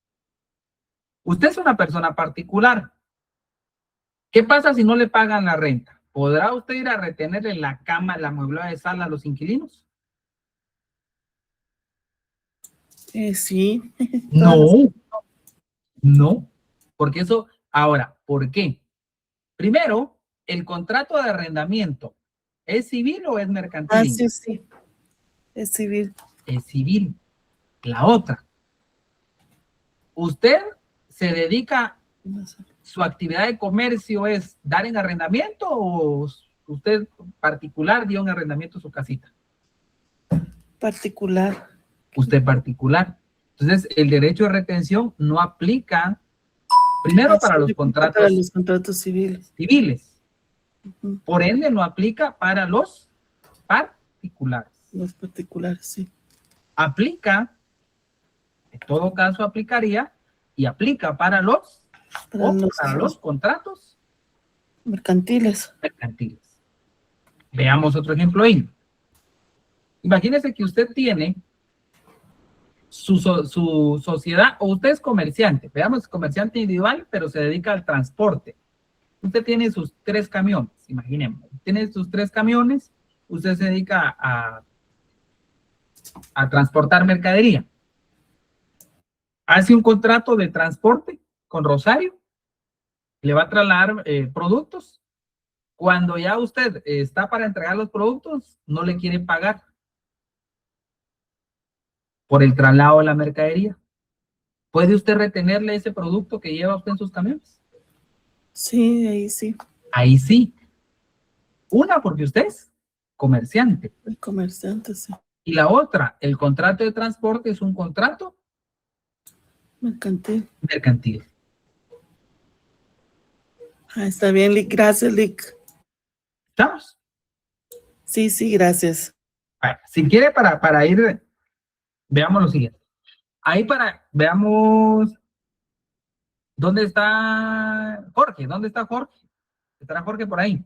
Usted es una persona particular. ¿Qué pasa si no le pagan la renta? ¿Podrá usted ir a retenerle la cama, la mueblada de sala a los inquilinos? Sí. No, porque eso, ahora, ¿por qué? Primero, ¿el contrato de arrendamiento es civil o es mercantil? Sí, es civil. Es civil. La otra, ¿usted se dedica, su actividad de comercio es dar en arrendamiento o usted particular dio en arrendamiento su casita? Particular. Usted particular. Entonces, el derecho de retención no aplica, primero para los contratos civiles. Por ende, no aplica para los particulares. Los particulares, sí. Aplica, en todo caso aplicaría y aplica para los contratos mercantiles. mercantiles. Veamos otro ejemplo ahí. Imagínese que usted tiene su sociedad, o usted es comerciante, veamos, comerciante individual, pero se dedica al transporte. Usted tiene sus 3 camiones, imaginemos, tiene sus 3 camiones, usted se dedica a transportar mercadería. Hace un contrato de transporte con Rosario, le va a trasladar productos. Cuando ya usted está para entregar los productos, no le quiere pagar por el traslado de la mercadería. ¿Puede usted retenerle ese producto que lleva usted en sus camiones? Sí, ahí sí. Ahí sí. Una, porque usted es comerciante. El comerciante, sí. Y la otra, el contrato de transporte es un contrato mercantil. Ah, está bien, Lick. Gracias, Lick. ¿Estamos? Sí, sí, gracias. Si quiere, para ir, veamos lo siguiente. Ahí veamos, ¿dónde está Jorge? ¿Dónde está Jorge? ¿Estará Jorge por ahí?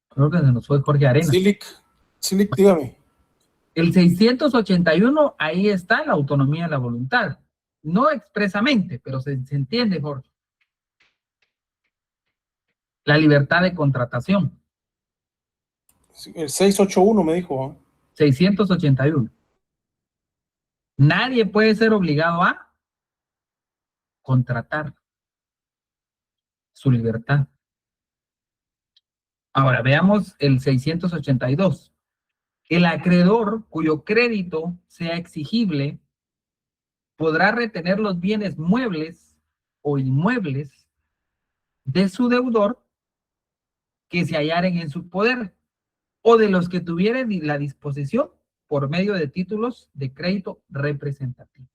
Creo que se nos fue Jorge Arenas. Sí, Lick, dígame. El 681, ahí está la autonomía de la voluntad. No expresamente, pero se entiende, Jorge. La libertad de contratación. El 681 me dijo. 681. Nadie puede ser obligado a contratar su libertad. Ahora, veamos el 682. El acreedor cuyo crédito sea exigible podrá retener los bienes muebles o inmuebles de su deudor que se hallaren en su poder o de los que tuvieran la disposición por medio de títulos de crédito representativo.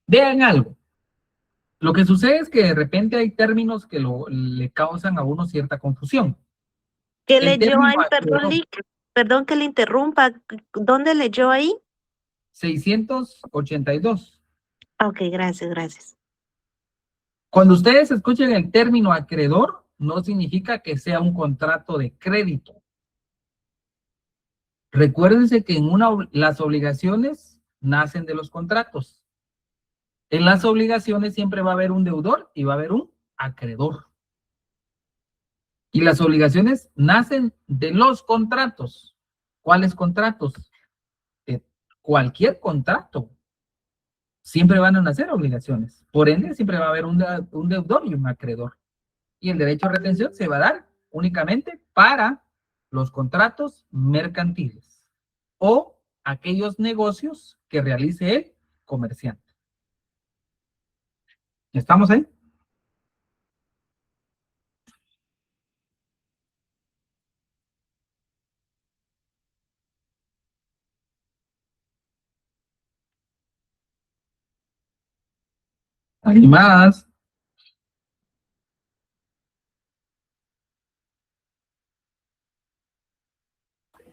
Vean algo. Lo que sucede es que de repente hay términos que le causan a uno cierta confusión. ¿Qué leyó ahí? Perdón, Lick. Perdón que le interrumpa. ¿Dónde leyó ahí? 682. Ok, gracias. Cuando ustedes escuchen el término acreedor, no significa que sea un contrato de crédito. Recuérdense que las obligaciones nacen de los contratos. En las obligaciones siempre va a haber un deudor y va a haber un acreedor. Y las obligaciones nacen de los contratos. ¿Cuáles contratos? Cualquier contrato. Siempre van a nacer obligaciones. Por ende, siempre va a haber un deudor y un acreedor. Y el derecho a retención se va a dar únicamente para los contratos mercantiles o aquellos negocios que realice el comerciante. ¿Estamos ahí? ¿Alguien más?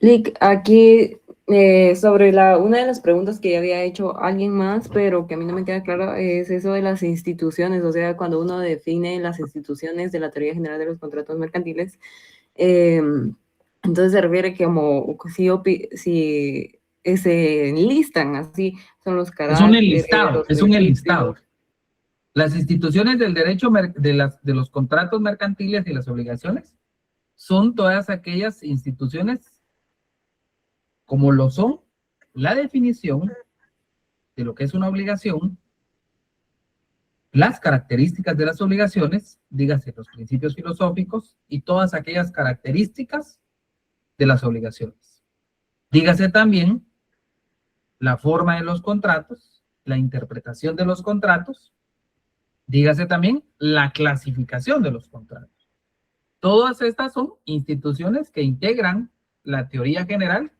Lick, aquí sobre una de las preguntas que ya había hecho alguien más, pero que a mí no me queda claro, es eso de las instituciones. O sea, cuando uno define las instituciones de la teoría general de los contratos mercantiles, entonces se refiere que como si se enlistan así, son los caracteres. Es un enlistado. Las instituciones del derecho de los contratos mercantiles y las obligaciones son todas aquellas instituciones como lo son la definición de lo que es una obligación, las características de las obligaciones, dígase los principios filosóficos y todas aquellas características de las obligaciones. Dígase también la forma de los contratos, la interpretación de los contratos, dígase también la clasificación de los contratos. Todas estas son instituciones que integran la teoría general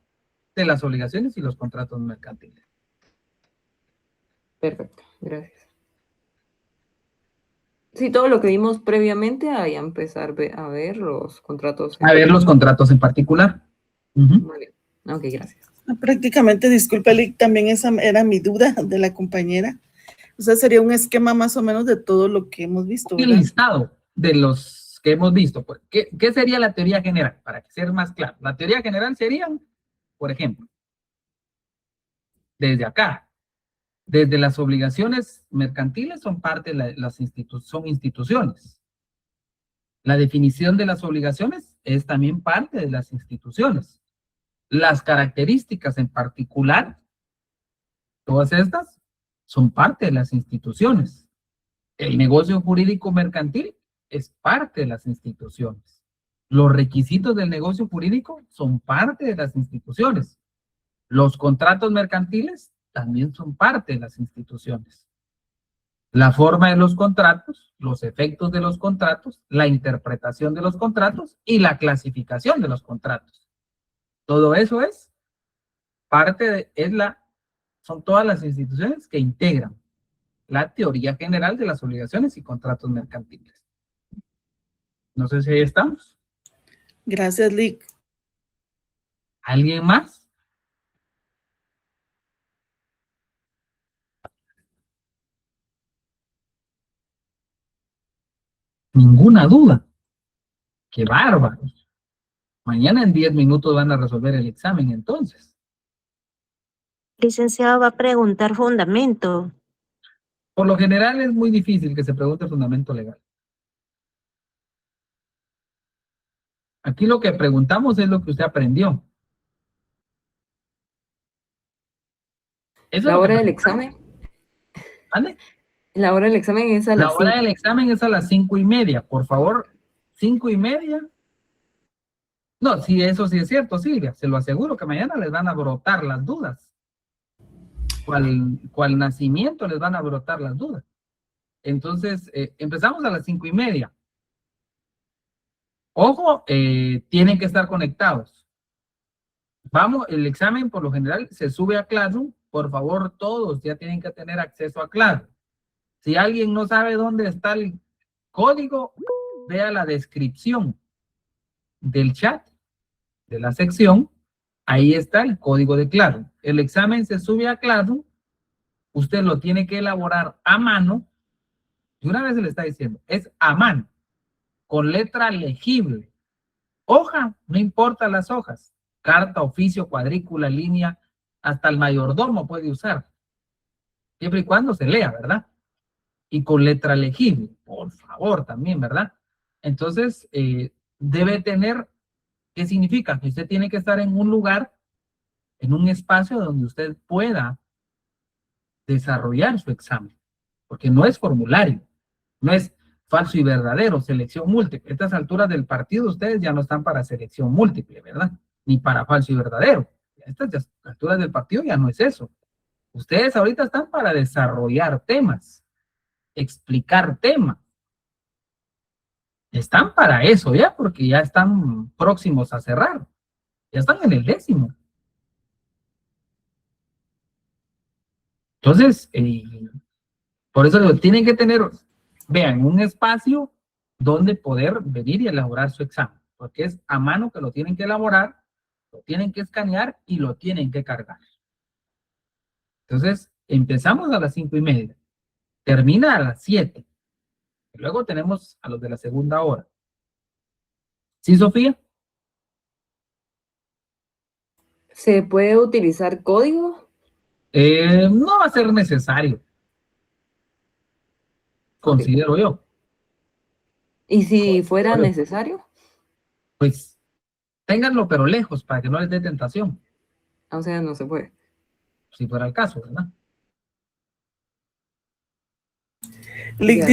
de las obligaciones y los contratos mercantiles. Perfecto, gracias. Sí, todo lo que vimos previamente, ahí a empezar a ver los contratos. A ver los contratos en particular. Vale. Ok, gracias. Prácticamente, disculpe, Lick, también esa era mi duda de la compañera. O sea, sería un esquema más o menos de todo lo que hemos visto, El ¿verdad? listado de los que hemos visto. Pues, ¿qué sería la teoría general? Para que sea más claro. La teoría general sería, por ejemplo, desde acá, desde las obligaciones mercantiles son parte de son instituciones. La definición de las obligaciones es también parte de las instituciones. Las características en particular, todas estas, son parte de las instituciones. El negocio jurídico mercantil es parte de las instituciones. Los requisitos del negocio jurídico son parte de las instituciones. Los contratos mercantiles también son parte de las instituciones. La forma de los contratos, los efectos de los contratos, la interpretación de los contratos y la clasificación de los contratos. Todo eso es parte de, son todas las instituciones que integran la teoría general de las obligaciones y contratos mercantiles. No sé si ahí estamos. Gracias, Lick. ¿Alguien más? Ninguna duda. ¡Qué bárbaros! Mañana en 10 minutos van a resolver el examen entonces. Licenciado, va a preguntar fundamento. Por lo general es muy difícil que se pregunte fundamento legal. Aquí lo que preguntamos es lo que usted aprendió. Eso La es lo hora que del examen. ¿Vale? La hora del examen es a La las hora 5. del examen es a las 5:30. Por favor, 5:30. No, sí, eso sí es cierto, Silvia. Se lo aseguro que mañana les van a brotar las dudas. ¿Cuál nacimiento les van a brotar las dudas? Entonces, empezamos a las 5:30. Ojo, tienen que estar conectados. Vamos, el examen por lo general se sube a Classroom. Por favor, todos ya tienen que tener acceso a Classroom. Si alguien no sabe dónde está el código, vea la descripción del chat, de la sección. Ahí está el código de Classroom. El examen se sube a Classroom. Usted lo tiene que elaborar a mano. Y una vez se le está diciendo, es a mano, con letra legible. Hoja, no importa las hojas. Carta, oficio, cuadrícula, línea, hasta el mayordomo puede usar. Siempre y cuando se lea, ¿verdad? Y con letra legible, por favor, también, ¿verdad? Entonces, debe tener, ¿qué significa? Que usted tiene que estar en un lugar, en un espacio donde usted pueda desarrollar su examen, porque no es formulario, no es falso y verdadero, selección múltiple. A estas alturas del partido ustedes ya no están para selección múltiple, ¿verdad? Ni para falso y verdadero. A estas alturas del partido ya no es eso. Ustedes ahorita están para desarrollar temas, explicar temas. Están para eso ya, porque ya están próximos a cerrar. Ya están en el 10º. Entonces, por eso digo, tienen que tener, vean, un espacio donde poder venir y elaborar su examen, porque es a mano que lo tienen que elaborar, lo tienen que escanear y lo tienen que cargar. Entonces, empezamos a las 5:30, termina a las 7, y luego tenemos a los de la segunda hora. ¿Sí, Sofía? ¿Se puede utilizar código? No va a ser necesario, considero yo. ¿Y si fuera necesario? Pues, ténganlo pero lejos para que no les dé tentación. O sea, no se puede. Si fuera el caso, ¿verdad? Lick,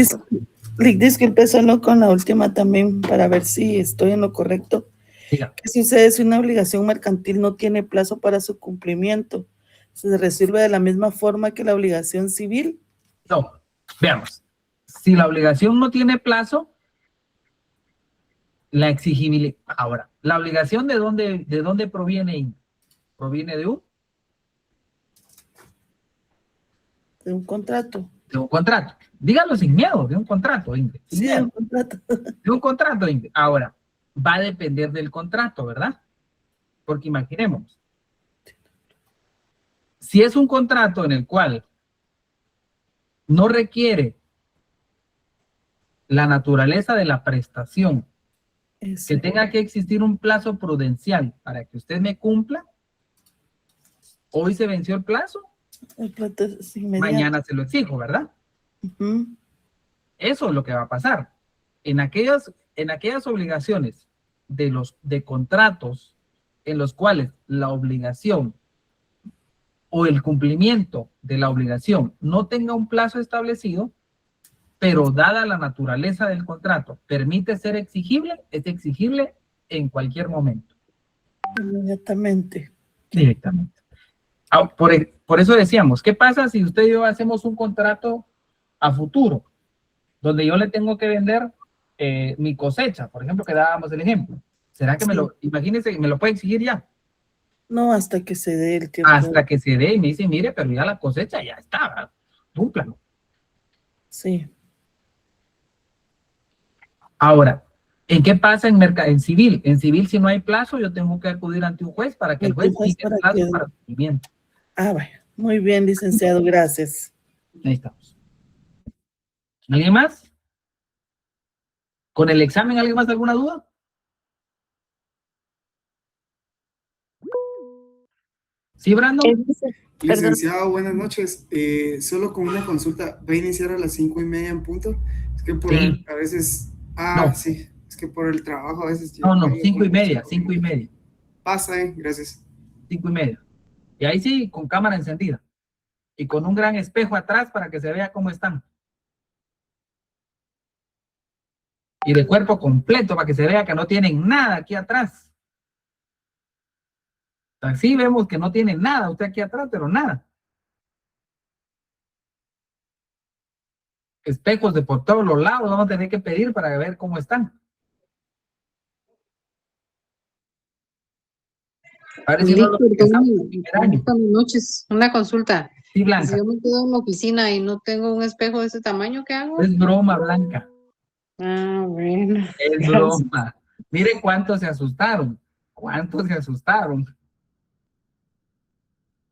disculpe solo con la última también para ver si estoy en lo correcto. Diga. ¿Qué sucede si una obligación mercantil no tiene plazo para su cumplimiento? ¿Se resuelve de la misma forma que la obligación civil? No, veamos. Si la obligación no tiene plazo, la exigibilidad. Ahora, ¿la obligación de dónde proviene? ¿Proviene de un? De un contrato. De un contrato. Dígalo sin miedo, de un contrato, Ingrid. Sí, de un contrato. De un contrato, Ingrid. Ahora, va a depender del contrato, ¿verdad? Porque imaginemos, Si es un contrato en el cual no requiere la naturaleza de la prestación, Eso. que tenga que existir un plazo prudencial para que usted me cumpla, hoy se venció el plazo, El plato es inmediato. mañana se lo exijo, ¿verdad? Ujú. Eso es lo que va a pasar. En aquellas obligaciones de contratos en los cuales la obligación o el cumplimiento de la obligación no tenga un plazo establecido, pero dada la naturaleza del contrato, permite ser exigible, es exigible en cualquier momento. Inmediatamente. Directamente. Por eso decíamos, ¿qué pasa si usted y yo hacemos un contrato a futuro, donde yo le tengo que vender mi cosecha, por ejemplo, que dábamos el ejemplo? ¿Será que imagínese, me lo puede exigir ya? No, hasta que se dé el tiempo. Hasta que se dé y me dice, mire, pero ya la cosecha ya está, cúmplalo. Sí. Ahora, ¿en qué pasa en civil? En civil, si no hay plazo, yo tengo que acudir ante un juez para que el juez fije el plazo para cumplimiento. Ah, bueno. Muy bien, licenciado, gracias. Ahí estamos. ¿Alguien más? ¿Con el examen alguien más alguna duda? ¿Sí, Brandon? Licenciado, buenas noches. Solo con una consulta, ¿va a iniciar a las 5:30 en punto? Es que Sí. a veces... No. Sí, es que por el trabajo a veces... No, 5:30. Pasa, gracias. 5:30. Y ahí sí, con cámara encendida. Y con un gran espejo atrás para que se vea cómo están. Y de cuerpo completo para que se vea que no tienen nada aquí atrás. Así vemos que no tienen nada usted aquí atrás, pero nada. Espejos de por todos los lados vamos a tener que pedir para ver cómo están. Buenas noches, una consulta. Sí, Blanca. Si yo me quedo en la oficina y no tengo un espejo de ese tamaño, ¿qué hago? Es broma, Blanca. Ah, bueno. Es broma. Miren cuántos se asustaron. ¿Cuántos se asustaron?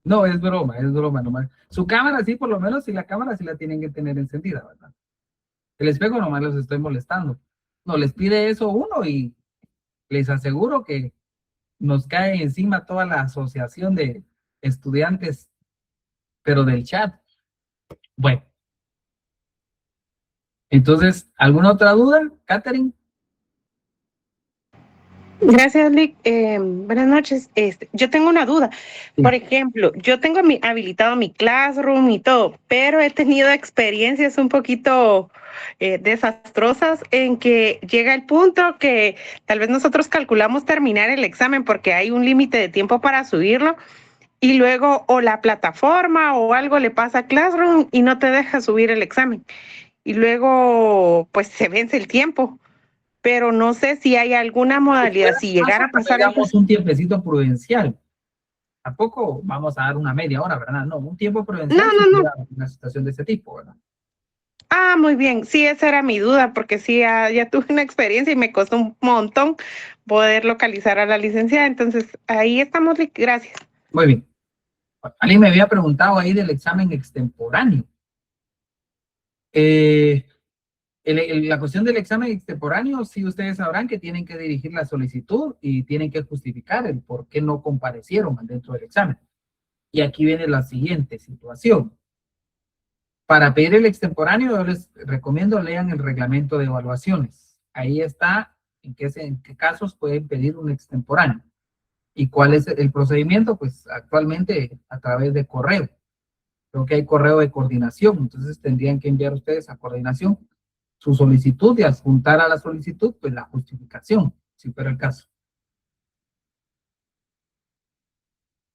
No, es broma nomás. Su cámara sí, por lo menos, si la cámara sí la tienen que tener encendida, ¿verdad? El espejo nomás los estoy molestando. No, les pide eso uno y les aseguro que nos cae encima toda la asociación de estudiantes, pero del chat. Bueno. Entonces, ¿alguna otra duda, Catherine? Gracias, Lick. Buenas noches. Yo tengo una duda. Sí. Por ejemplo, yo tengo habilitado mi Classroom y todo, pero he tenido experiencias un poquito desastrosas en que llega el punto que tal vez nosotros calculamos terminar el examen porque hay un límite de tiempo para subirlo y luego o la plataforma o algo le pasa a Classroom y no te deja subir el examen. Y luego, pues se vence el tiempo. Pero no sé si hay alguna modalidad, si llegara a pasar... Digamos un tiempecito prudencial. Tampoco vamos a dar una media hora, ¿verdad? No, un tiempo prudencial. No. Una situación de ese tipo, ¿verdad? Ah, muy bien. Sí, esa era mi duda, porque sí, ya tuve una experiencia y me costó un montón poder localizar a la licenciada. Entonces, ahí estamos. Gracias. Muy bien. Alguien me había preguntado ahí del examen extemporáneo. La cuestión del examen extemporáneo, sí, ustedes sabrán que tienen que dirigir la solicitud y tienen que justificar el por qué no comparecieron dentro del examen. Y aquí viene la siguiente situación. Para pedir el extemporáneo, yo les recomiendo lean el reglamento de evaluaciones. Ahí está en qué casos pueden pedir un extemporáneo. ¿Y cuál es el procedimiento? Pues actualmente a través de correo. Creo que hay correo de coordinación, entonces tendrían que enviar ustedes a coordinación su solicitud y adjuntar a la solicitud pues la justificación, si fuera el caso.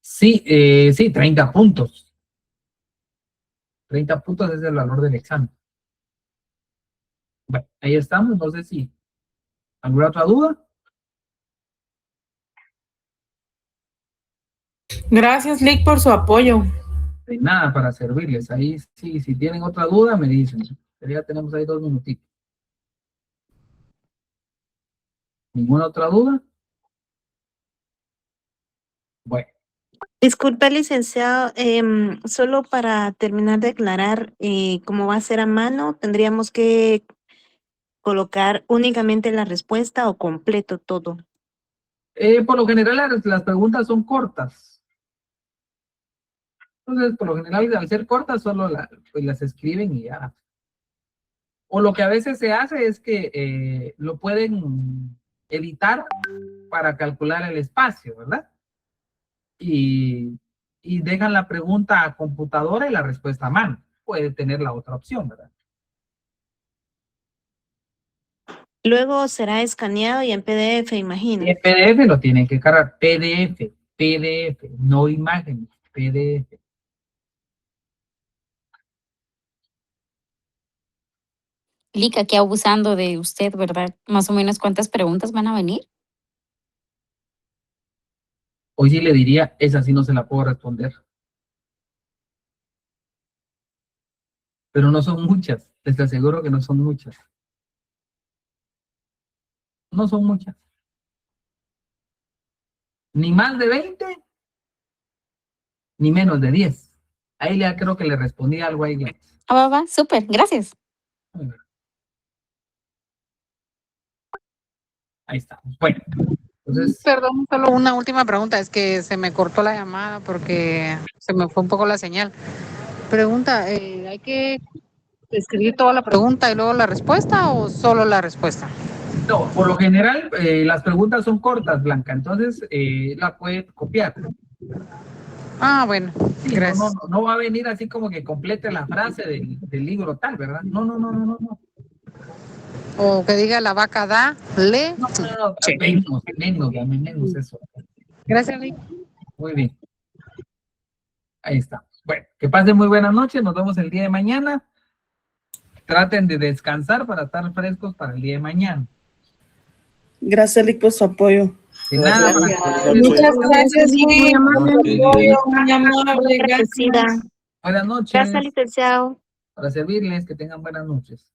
Sí, 30 puntos. 30 puntos es el valor del examen. Bueno, ahí estamos, no sé si alguna otra duda. Gracias, Lick, por su apoyo. De nada, para servirles. Ahí sí, si tienen otra duda, me dicen. Ya tenemos ahí 2 minutitos. ¿Ninguna otra duda? Bueno. Disculpe, licenciado, solo para terminar de aclarar, como va a ser a mano, tendríamos que colocar únicamente la respuesta o completo todo. Por lo general las preguntas son cortas. Entonces, por lo general, al ser cortas, solo pues las escriben y ya. O lo que a veces se hace es que lo pueden editar para calcular el espacio, ¿verdad? Y dejan la pregunta a computadora y la respuesta a mano. Puede tener la otra opción, ¿verdad? Luego será escaneado y en PDF, imagino. Y en PDF lo tienen que cargar. PDF, no imágenes, PDF. Lick, aquí abusando de usted, ¿verdad? Más o menos, ¿cuántas preguntas van a venir? Hoy sí le diría, esa sí no se la puedo responder. Pero no son muchas, les aseguro que no son muchas. No son muchas. Ni más de 20, ni menos de 10. Ahí ya creo que le respondí algo ahí. Va, súper, gracias. Ahí está. Bueno, entonces... Perdón, solo una última pregunta, es que se me cortó la llamada porque se me fue un poco la señal. Pregunta, ¿hay que escribir toda la pregunta y luego la respuesta o solo la respuesta? No, por lo general las preguntas son cortas, Blanca, entonces la puede copiar. Ah, bueno, sí, gracias. No va a venir así como que complete la frase del libro tal, ¿verdad? No. O que diga la vaca da, le. No, Sí. menos eso. Gracias, Lick. Muy bien. Ahí está. Bueno, que pasen muy buenas noches, nos vemos el día de mañana. Traten de descansar para estar frescos para el día de mañana. Gracias, Lick, por su apoyo. De nada, Muchas gracias, Lick. Muy amable, gracias. Buenas noches. Gracias, licenciado. Para servirles, que tengan buenas noches.